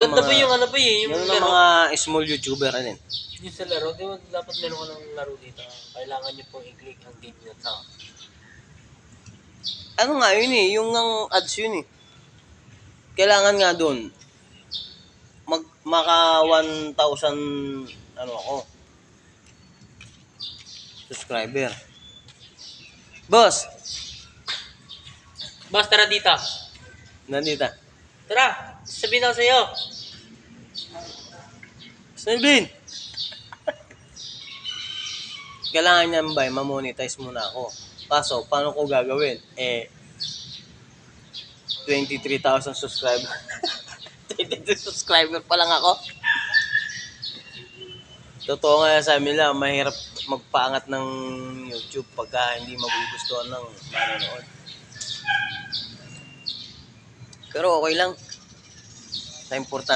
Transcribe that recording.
maganda po yung ano po eh. Yung mga small YouTuber din. Yung sa laro, di ba dapat meron ka ng laro dito. Kailangan nyo pong i-click ang game nyo sa... Ano nga yun eh, yung ang ads yun eh. Kailangan nga doon, maka 1,000 ano ako, subscriber. Boss! Boss, tara dito. Nandito. Tara, sabihin ako sa'yo. Snellblin! Kailangan niyan ba, ma-monetize muna ako. Kaso, paano ko gagawin? 23,000 subscriber. 23 subscriber pa lang ako. Totoo nga sa amin lang, mahirap magpaangat ng YouTube pagka hindi magugustuhan ng manonood. Pero okay lang. Sa importante.